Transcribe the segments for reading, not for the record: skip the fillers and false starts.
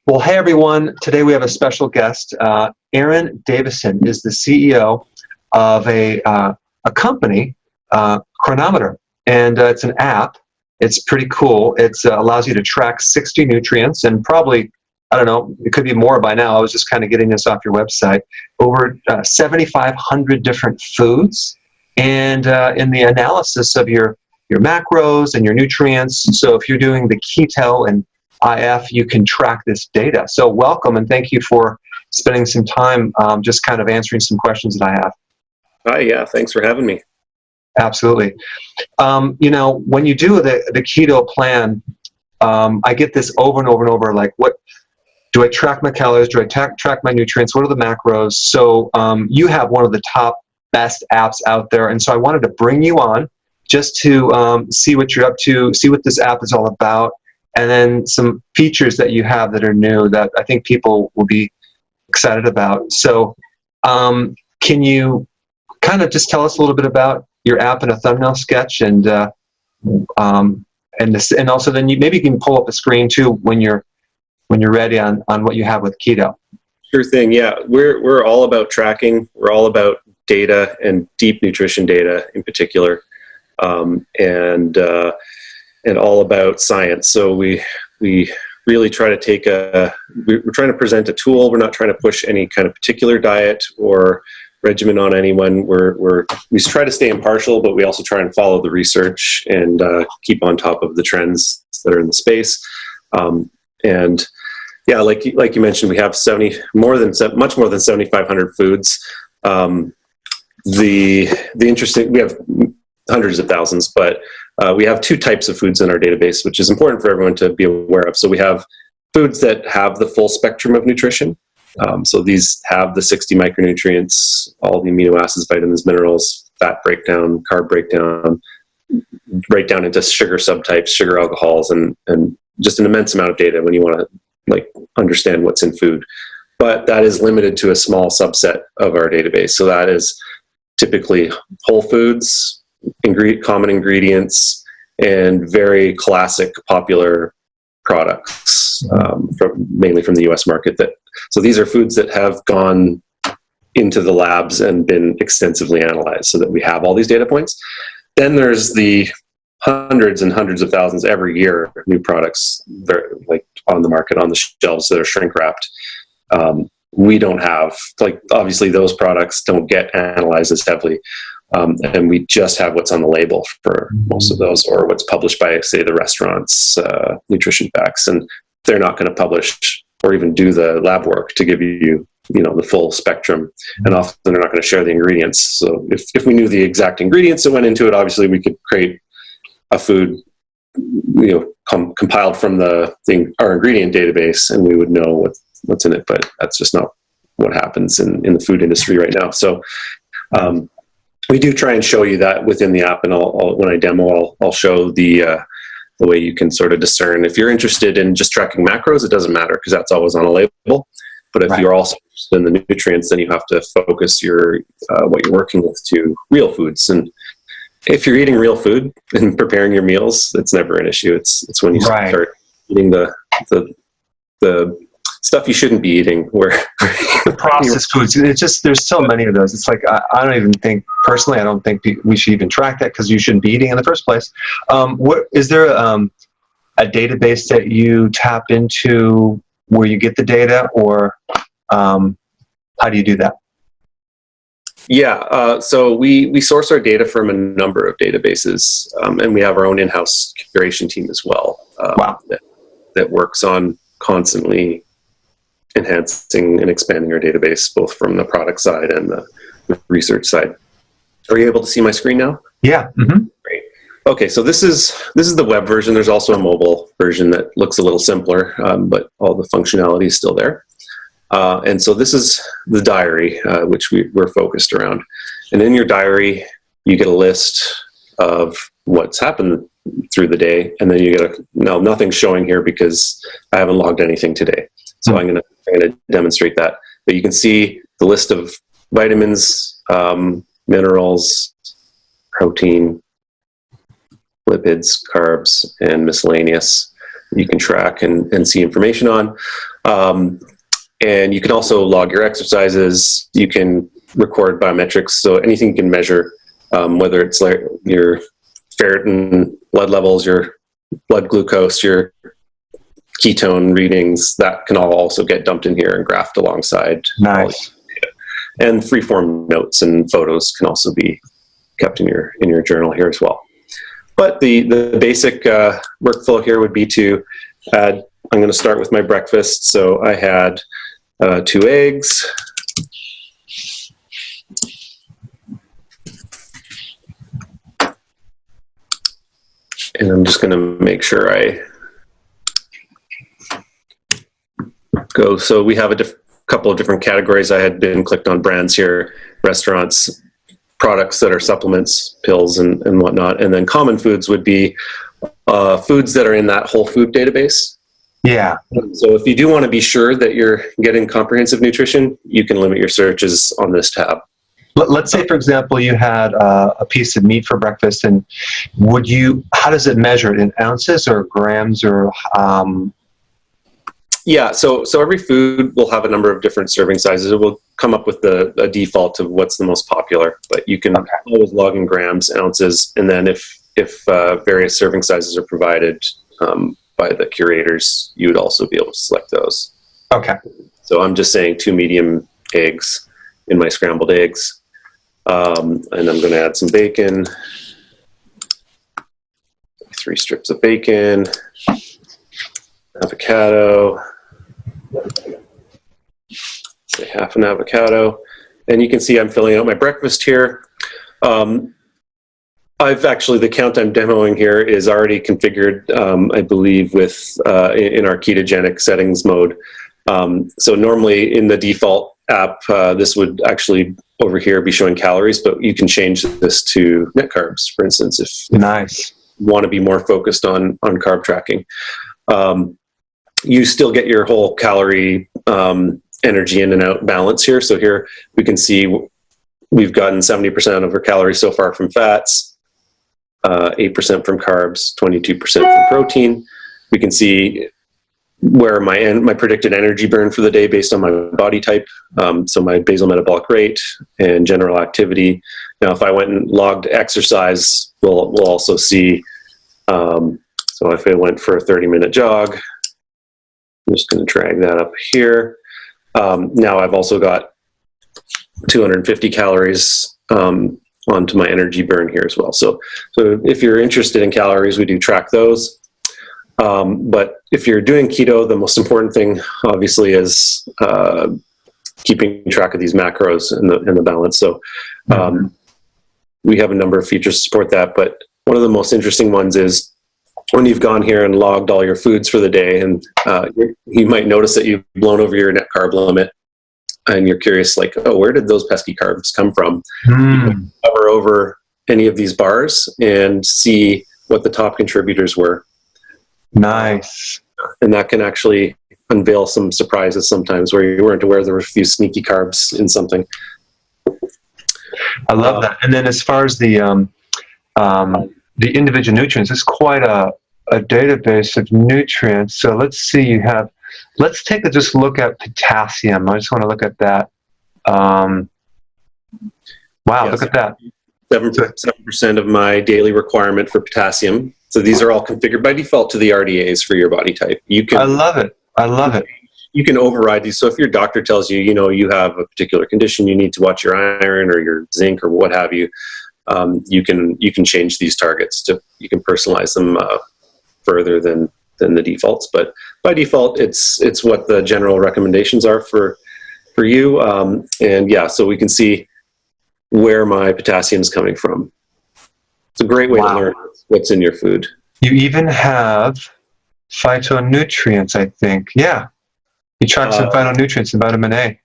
Well, hey everyone. Today we have a special guest. Aaron Davison is the CEO of a company, Cronometer, and it's an app. It's pretty cool. It allows you to track 60 nutrients and probably, I don't know, it could be more by now. I was just kind of getting this off your website. Over 7,500 different foods, and in the analysis of your macros and your nutrients. So if you're doing the keto and IF, you can track this data. So welcome, and thank you for spending some time just kind of answering some questions that I have. Hi, yeah, thanks for having me. Absolutely. When you do the keto plan, I get this over and over and over, like, what do I track my calories? Do I track my nutrients? What are the macros? So you have one of the top best apps out there, and so I wanted to bring you on just to see what you're up to, see what this app is all about, and then some features that you have that are new that I think people will be excited about. So can you kind of just tell us a little bit about your app in a thumbnail sketch, and also then maybe you can pull up a screen too when you're ready on what you have with Keto. Sure thing. Yeah, we're all about tracking. We're all about data and deep nutrition data in particular, and all about science. So we really try to we're trying to present a tool. We're not trying to push any kind of particular diet or regimen on anyone. We try to stay impartial, but we also try and follow the research and keep on top of the trends that are in the space. And yeah, like you mentioned, we have much more than 7,500 foods. We have hundreds of thousands, but we have two types of foods in our database, which is important for everyone to be aware of. So we have foods that have the full spectrum of nutrition. So these have the 60 micronutrients, all the amino acids, vitamins, minerals, fat breakdown, carb breakdown, right down into sugar subtypes, sugar alcohols, and just an immense amount of data when you want to understand what's in food. But that is limited to a small subset of our database. So that is typically whole foods, common ingredients, and very classic, popular products, mainly from the U.S. market. So these are foods that have gone into the labs and been extensively analyzed, so that we have all these data points. Then there's the hundreds and hundreds of thousands every year new products on the market, on the shelves, that are shrink wrapped. We don't have, obviously those products don't get analyzed as heavily. And we just have what's on the label for most of those, or what's published by, say, the restaurants, nutrition facts, and they're not going to publish or even do the lab work to give you, the full spectrum. And often they're not going to share the ingredients. So if we knew the exact ingredients that went into it, obviously we could create a food, compiled from our ingredient database, and we would know what's in it. But that's just not what happens in the food industry right now. So we do try and show you that within the app, and when I demo, I'll show the way you can sort of discern. If you're interested in just tracking macros, it doesn't matter, because that's always on a label. But if you're also interested in the nutrients, then you have to focus what you're working with to real foods. And if you're eating real food and preparing your meals, it's never an issue. It's when you start eating the stuff you shouldn't be eating, where the processed foods. It's just, there's so many of those. It's like, I don't even think, personally, I don't think we should even track that, because you shouldn't be eating in the first place. Is there a database that you tap into where you get the data, or how do you do that? Yeah, so we source our data from a number of databases, and we have our own in-house curation team as well. That works on constantly enhancing and expanding our database, both from the product side and the research side. Are you able to see my screen now? Yeah. Mm-hmm. Great. Okay, so this is the web version. There's also a mobile version that looks a little simpler, but all the functionality is still there. And so this is the diary, which we're focused around. And in your diary, you get a list of what's happened through the day, and then you get now nothing's showing here because I haven't logged anything today. So I'm gonna demonstrate that. But you can see the list of vitamins, minerals, protein, lipids, carbs, and miscellaneous. you can track and see information on. And you can also log your exercises. You can record biometrics, so anything you can measure, whether it's like your ferritin, blood levels, your blood glucose, your ketone readings, that can all also get dumped in here and graphed alongside. Nice. And freeform notes and photos can also be kept in your journal here as well. But the basic workflow here would be to add, I'm going to start with my breakfast. So I had 2 eggs, and I'm just going to make sure I go. So we have a couple of different categories. I had been clicked on brands here, restaurants, products that are supplements, pills, and whatnot. And then common foods would be foods that are in that whole food database. Yeah. So if you do want to be sure that you're getting comprehensive nutrition, you can limit your searches on this tab. Let's say, for example, you had a piece of meat for breakfast, and how does it measure it, in ounces or grams or? Yeah, so every food will have a number of different serving sizes. It will come up with a default of what's the most popular, but you can always log in grams, ounces, and then if various serving sizes are provided by the curators, you would also be able to select those. Okay. So I'm just saying 2 medium eggs in my scrambled eggs, and I'm going to add some bacon, 3 strips of bacon, avocado, say half an avocado, and you can see I'm filling out my breakfast here. I've actually, the count I'm demoing here is already configured, I believe, with in our ketogenic settings mode. So normally in the default app, this would actually over here be showing calories, but you can change this to net carbs, for instance, if Nice. you want to be more focused on carb tracking. You still get your whole calorie energy in and out balance here. So here we can see we've gotten 70% of our calories so far from fats, 8% from carbs, 22% from protein. We can see where my predicted energy burn for the day based on my body type. So my basal metabolic rate and general activity. Now, if I went and logged exercise, we'll also see. So if I went for a 30-minute jog, I'm just going to drag that up here. Now I've also got 250 calories onto my energy burn here as well. So if you're interested in calories, we do track those. But if you're doing keto, the most important thing, obviously, is keeping track of these macros and the balance. So we have a number of features to support that. But one of the most interesting ones is when you've gone here and logged all your foods for the day, and you might notice that you've blown over your net carb limit, and you're curious, like, oh, where did those pesky carbs come from? You can hover over any of these bars and see what the top contributors were. Nice. And that can actually unveil some surprises sometimes where you weren't aware there were a few sneaky carbs in something. I love that. And then as far as the individual nutrients, it's quite a database of nutrients. So let's see, let's take just look at potassium. I just want to look at that. Wow, yes. Look at that. 7% of my daily requirement for potassium. So these are all configured by default to the RDAs for your body type. I love it. I love it. You can override these. So if your doctor tells you, you have a particular condition, you need to watch your iron or your zinc or what have you, you can change these targets you can personalize them further than the defaults. But by default, it's what the general recommendations are for you. And yeah, so we can see where my potassium is coming from. It's a great way to learn what's in your food. You even have phytonutrients, I think. Yeah. You track some phytonutrients and vitamin A.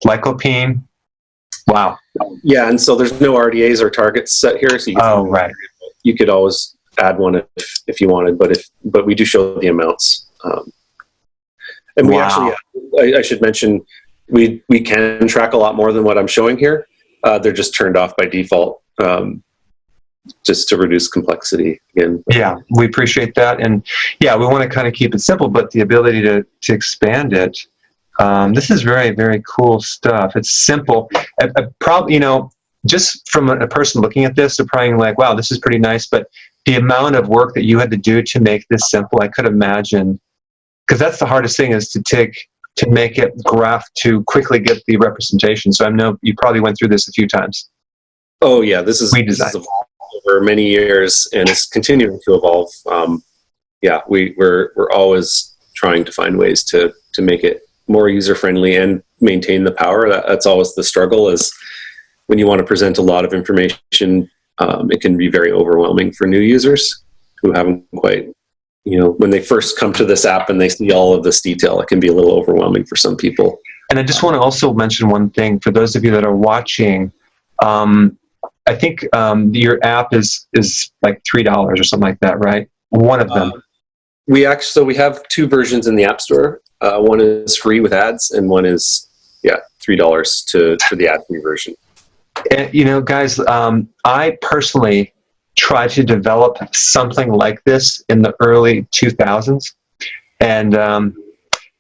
Lycopene. Wow. Yeah, and so there's no RDAs or targets set here. So right. You could always add one if you wanted, but we do show the amounts. And we actually, I should mention, we can track a lot more than what I'm showing here. They're just turned off by default. just to reduce complexity again. Yeah, we appreciate that. And yeah, we want to kind of keep it simple, but the ability to expand it. This is very, very cool stuff. It's simple. Probably, you know, just from a person looking at this, they're probably like, wow, this is pretty nice. But the amount of work that you had to do to make this simple, I could imagine, because that's the hardest thing, is to make it graph to quickly get the representation. So I know you probably went through this a few times. Oh yeah, this is evolved over many years, and it's continuing to evolve. Yeah, we're always trying to find ways to make it more user friendly and maintain the power. That's always the struggle, is when you want to present a lot of information, it can be very overwhelming for new users who haven't quite, you know, when they first come to this app and they see all of this detail, it can be a little overwhelming for some people. And I just want to also mention one thing for those of you that are watching. I think your app is like $3 or something like that, right? One of them. We have two versions in the App Store. One is free with ads, and one is $3 for the ad-free version. And, you know, guys, I personally tried to develop something like this in the early 2000s, and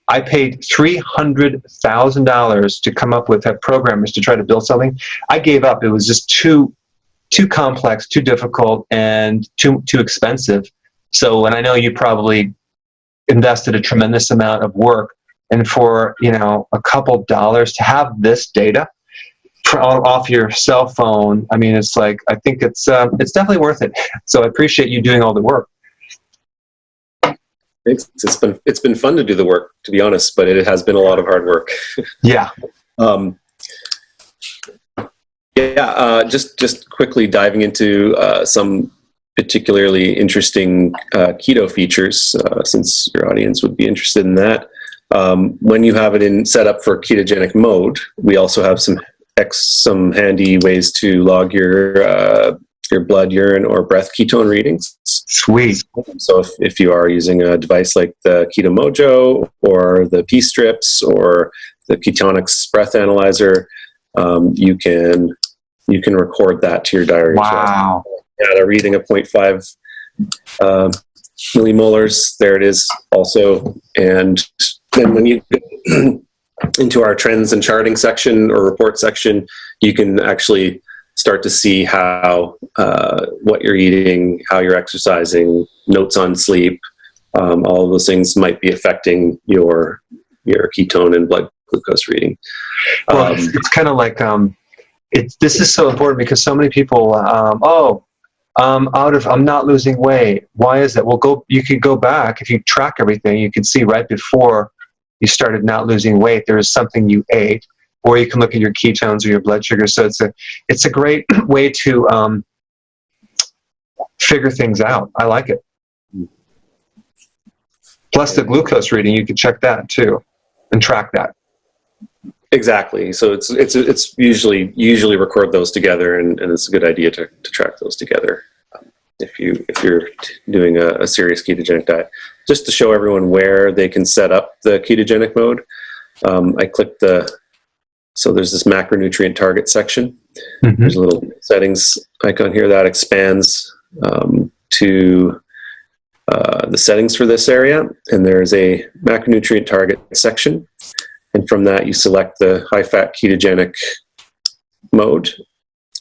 I paid $300,000 to come up with programmers to try to build something. I gave up. It was just too complex, too difficult, and too expensive. So, and I know you probably invested a tremendous amount of work, and for, you know, a couple dollars to have this data off your cell phone, I mean, it's like, I think it's definitely worth it. So I appreciate you doing all the work. Thanks. It's been fun to do the work, to be honest, but it has been a lot of hard work. Yeah. Just quickly diving into some particularly interesting keto features, since your audience would be interested in that. When you have it set up for ketogenic mode, we also have some handy ways to log your blood, urine, or breath ketone readings. Sweet. So if you are using a device like the Keto Mojo or the P strips or the Ketonics breath analyzer, you can record that to your diary. Wow. At a reading of 0.5 millimolars, there it is also. And then when you get into our trends and charting section or report section, you can actually start to see how what you're eating, how you're exercising, notes on sleep, all of those things might be affecting your ketone and blood glucose reading. Well, it's kind of like this is so important because so many people, I'm not losing weight. Why is that? Well, you could go back. If you track everything, you can see right before you started not losing weight, there is something you ate, or you can look at your ketones or your blood sugar. So it's a great way to figure things out. I like it. Plus the glucose reading, you can check that too and track that. Exactly. So it's usually record those together, and it's a good idea to track those together if you're doing a serious ketogenic diet. Just to show everyone where they can set up the ketogenic mode, I clicked so there's this macronutrient target section. Mm-hmm. There's a little settings icon here that expands to the settings for this area, and there's a macronutrient target section. And from that, you select the high-fat ketogenic mode,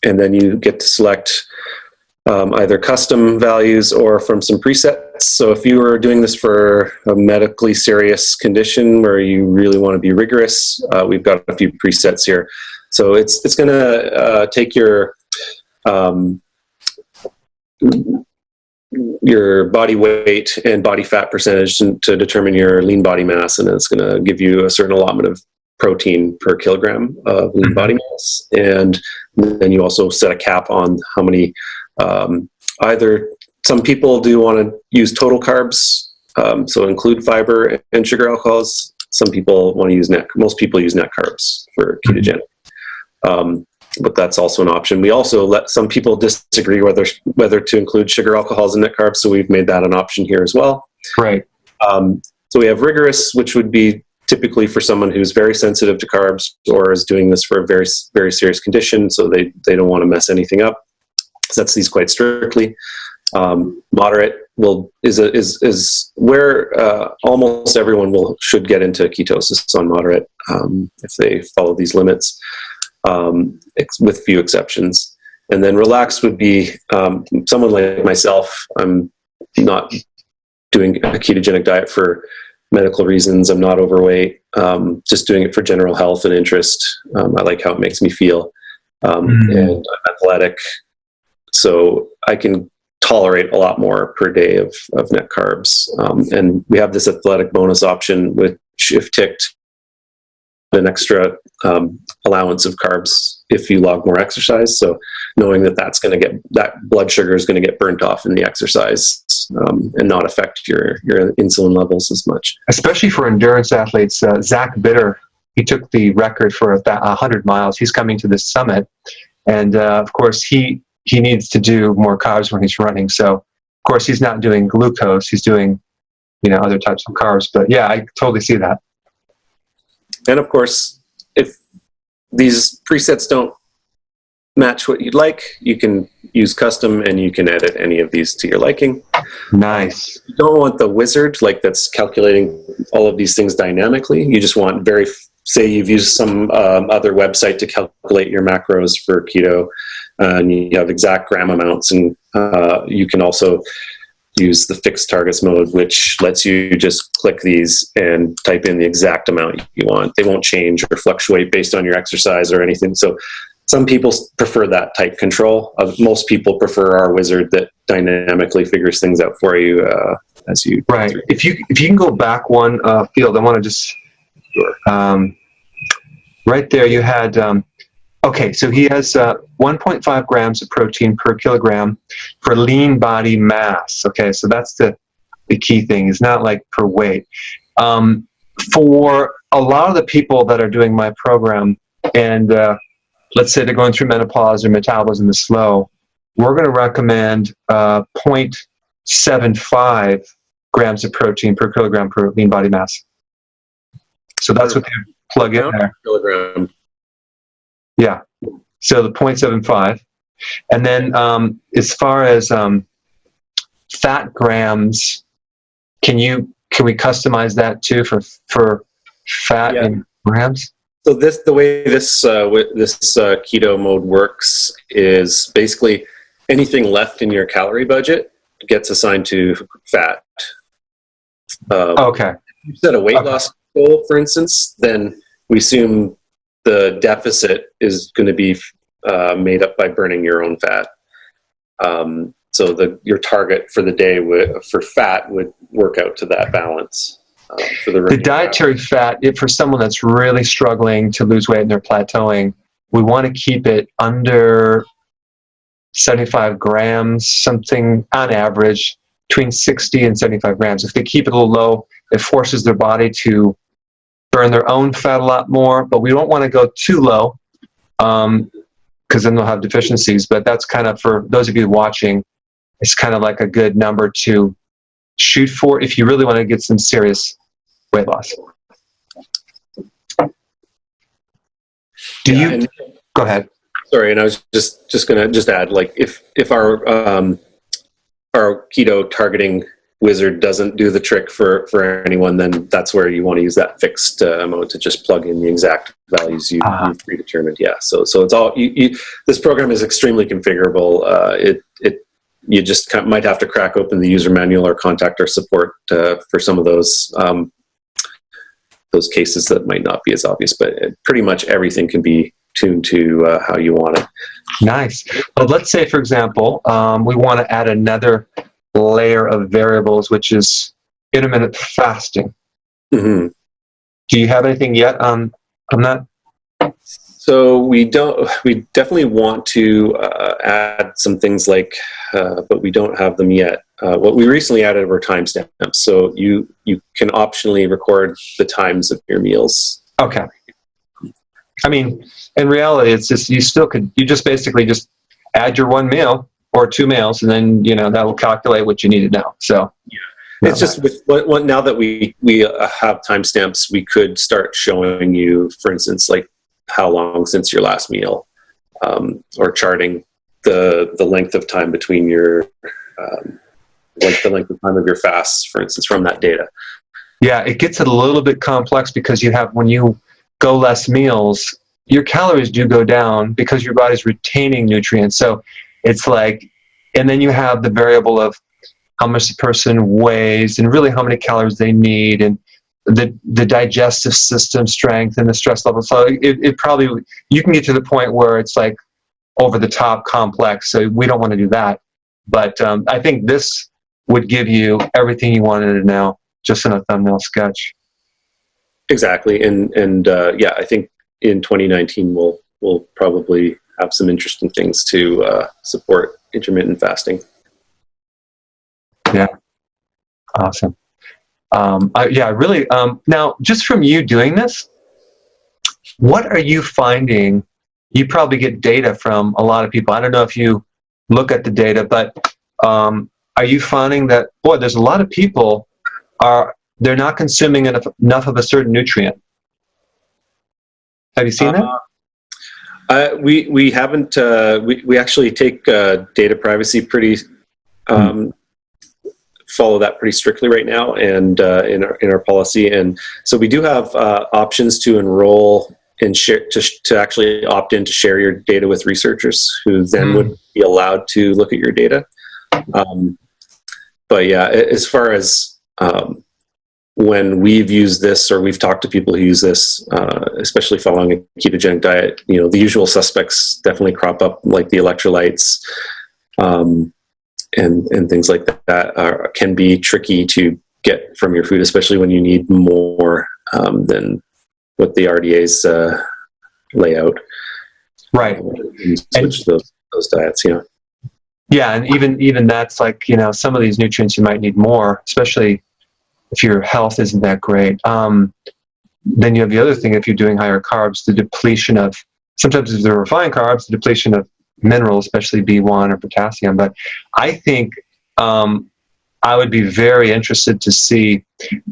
and then you get to select either custom values or from some presets. So if you were doing this for a medically serious condition where you really want to be rigorous, we've got a few presets here. So it's going to take your body weight and body fat percentage to determine your lean body mass, and it's going to give you a certain allotment of protein per kilogram of lean body mass. And then you also set a cap on how many, either some people do want to use total carbs, so include fiber and sugar alcohols. Some people want to use most people use net carbs for ketogenic. But that's also an option. We also let some people disagree whether to include sugar alcohols and net carbs, so we've made that an option here as well. Right. So we have rigorous, which would be typically for someone who's very sensitive to carbs or is doing this for a very, very serious condition, so they don't want to mess anything up. sets these quite strictly. Moderate is where almost everyone should get into ketosis on moderate if they follow these limits, with few exceptions. And then relaxed would be someone like myself. I'm not doing a ketogenic diet for medical reasons. I'm not overweight. Just doing it for general health and interest. I like how it makes me feel, and I'm athletic, so I can tolerate a lot more per day of net carbs. And we have this athletic bonus option, which, if ticked, an extra allowance of carbs if you log more exercise. So knowing that blood sugar is going to get burnt off in the exercise, and not affect your insulin levels as much. Especially for endurance athletes. Zach Bitter, he took the record for 100 miles. He's coming to this summit. And of course, he needs to do more carbs when he's running. So of course, he's not doing glucose. He's doing, other types of carbs. But yeah, I totally see that. And of course, if these presets don't match what you'd like, you can use custom, and you can edit any of these to your liking. Nice. You don't want the wizard that's calculating all of these things dynamically. You just want say you've used some other website to calculate your macros for keto, and you have exact gram amounts, and you can also use the fixed targets mode, which lets you just click these and type in the exact amount you want. They won't change or fluctuate based on your exercise or anything. So some people prefer that type control. Most people prefer our wizard that dynamically figures things out for you as you. Right. If you can go back one field, I want to just right there. You had okay. So he has 1.5 grams of protein per kilogram for lean body mass. Okay, so that's the key thing. It's not like per weight. For a lot of the people that are doing my program, and let's say they're going through menopause or metabolism is slow, we're going to recommend 0.75 grams of protein per kilogram per lean body mass. So that's what they plug in there. Kilogram. Yeah. So the 0.75. And then as far as fat grams, can we customize that too for fat in grams? So the way this keto mode works is basically anything left in your calorie budget gets assigned to fat. Okay. If you set a weight loss goal, for instance, then we assume the deficit is going to be made up by burning your own fat. So your target for the day for fat would work out to that balance. For the dietary fat, for someone that's really struggling to lose weight and they're plateauing, we want to keep it under 75 grams, something on average between 60 and 75 grams. If they keep it a little low, it forces their body to burn their own fat a lot more, but we don't want to go too low because then they'll have deficiencies. But that's kind of, for those of you watching, it's kind of like a good number to shoot for if you really want to get some serious weight loss. Go ahead. Sorry, and I was just going to add, like, if our keto targeting wizard doesn't do the trick for anyone, then that's where you want to use that fixed mode to just plug in the exact values you've predetermined. Yeah. So it's all this program is extremely configurable. You just might have to crack open the user manual or contact our support for some of those cases that might not be as obvious, but pretty much everything can be tuned to how you want it. Nice. But let's say, for example, we want to add another layer of variables, which is intermittent fasting. Mm-hmm. Do you have anything yet on that? So we definitely want to add some things like, but we don't have them yet. What we recently added were timestamps. So you can optionally record the times of your meals. Okay. I mean, in reality, it's just, you just basically just add your one meal or two meals, and then, that will calculate what you need to know. So it's just now that we have timestamps, we could start showing you, for instance, like how long since your last meal, or charting the length of time between your like the length of time of your fasts, for instance, from that data. Yeah, it gets a little bit complex because when you go less meals, your calories do go down because your body's retaining nutrients. So it's like, and then you have the variable of how much the person weighs and really how many calories they need and the digestive system strength and the stress level. So it probably, you can get to the point where it's like over the top complex. So we don't want to do that. But I think this would give you everything you wanted to know just in a thumbnail sketch. Exactly. And yeah, I think in 2019, we'll probably have some interesting things to support intermittent fasting. Yeah. Awesome. Yeah, really. Now, just from you doing this, what are you finding? You probably get data from a lot of people. I don't know if you look at the data, but are you finding that, boy, there's a lot of people they're not consuming enough of a certain nutrient? Have you seen that? We haven't. We actually take data privacy pretty. Follow that pretty strictly right now, and in our policy, and so we do have options to enroll and share to actually opt in to share your data with researchers who then would be allowed to look at your data. But yeah, as far as when we've used this or we've talked to people who use this, especially following a ketogenic diet, the usual suspects definitely crop up, like the electrolytes. And things like that can be tricky to get from your food, especially when you need more than what the RDAs lay out. Right. And switch those diets, Yeah, and even that's like, some of these nutrients you might need more, especially if your health isn't that great. Then you have the other thing, if you're doing higher carbs, the depletion of, sometimes if they're refined carbs, the depletion of minerals, especially B1 or potassium. But I think I would be very interested to see,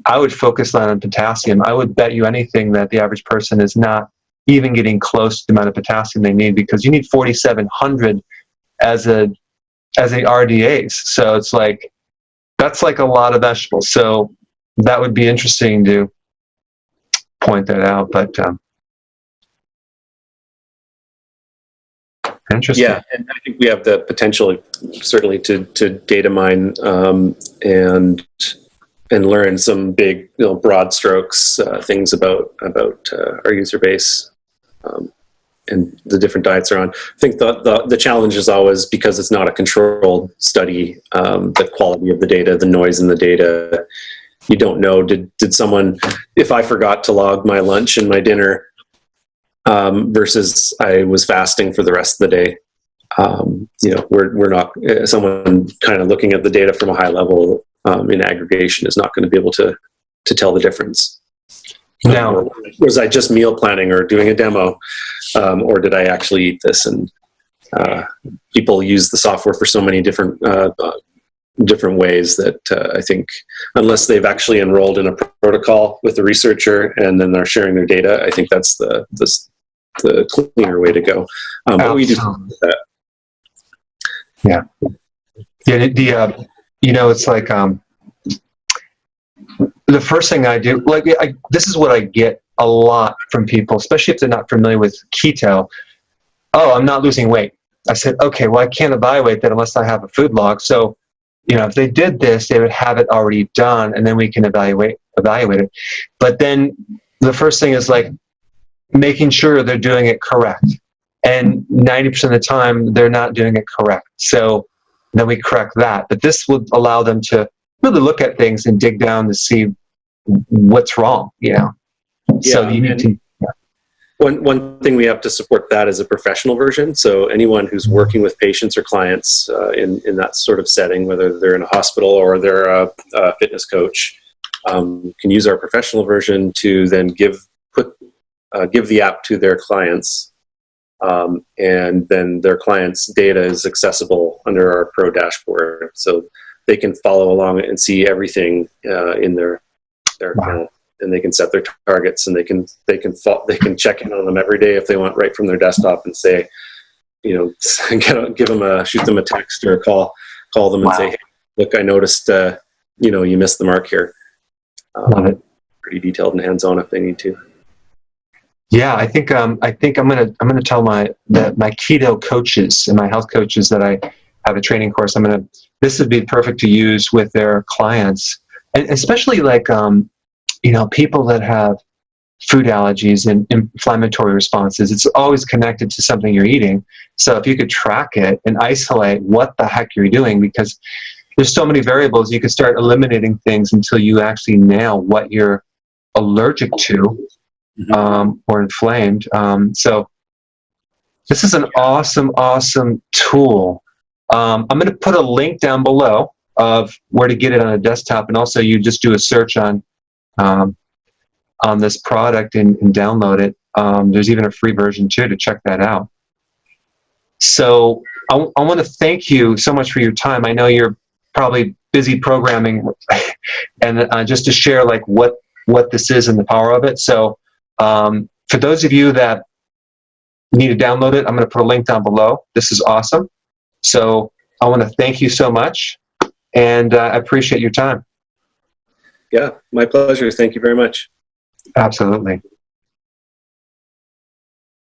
I would focus on potassium. I would bet you anything that the average person is not even getting close to the amount of potassium they need, because you need 4,700 as a RDAs. So it's like, that's like a lot of vegetables. So that would be interesting to point that out. But interesting. Yeah, and I think we have the potential, certainly, to data mine and learn some big, broad strokes things about our user base and the different diets are on. I think the challenge is always, because it's not a controlled study, the quality of the data, the noise in the data. You don't know, did someone, if I forgot to log my lunch and my dinner versus I was fasting for the rest of the day, we're not, someone kind of looking at the data from a high level in aggregation is not going to be able to tell the difference. Now, was I just meal planning or doing a demo, or did I actually eat this? And people use the software for so many different ways that I think, unless they've actually enrolled in a protocol with the researcher and then they're sharing their data, I think that's the cleaner way to go. But we do that. Yeah. It's like the first thing I do, this is what I get a lot from people, especially if they're not familiar with keto. Oh, I'm not losing weight. I said, okay, well, I can't evaluate that unless I have a food log. So, if they did this, they would have it already done, and then we can evaluate it. But then the first thing is like making sure they're doing it correct. And 90% of the time, they're not doing it correct. So then we correct that. But this would allow them to really look at things and dig down to see what's wrong, Yeah, so you need to. One thing we have to support that is a professional version. So anyone who's working with patients or clients in that sort of setting, whether they're in a hospital or they're a fitness coach, can use our professional version to then give the app to their clients, and then their clients' data is accessible under our Pro dashboard, so they can follow along and see everything in their account. And they can set their targets, and they can check in on them every day if they want, right from their desktop, and say, shoot them a text or call them and say, hey, look, I noticed, you missed the mark here. Love it. Pretty detailed and hands-on if they need to. Yeah, I think I'm gonna tell my keto coaches and my health coaches that I have a training course. This would be perfect to use with their clients, and especially like people that have food allergies and inflammatory responses. It's always connected to something you're eating. So if you could track it and isolate what the heck you're doing, because there's so many variables, you could start eliminating things until you actually nail what you're allergic to. Or inflamed. So this is an awesome tool. I'm going to put a link down below of where to get it on a desktop, and also you just do a search on this product and download it. There's even a free version too to check that out. So I want to thank you so much for your time. I know you're probably busy programming, and just to share like what this is and the power of it. So for those of you that need to download it, I'm going to put a link down below. This is awesome. So I want to thank you so much, and I appreciate your time. Yeah, my pleasure. Thank you very much. Absolutely.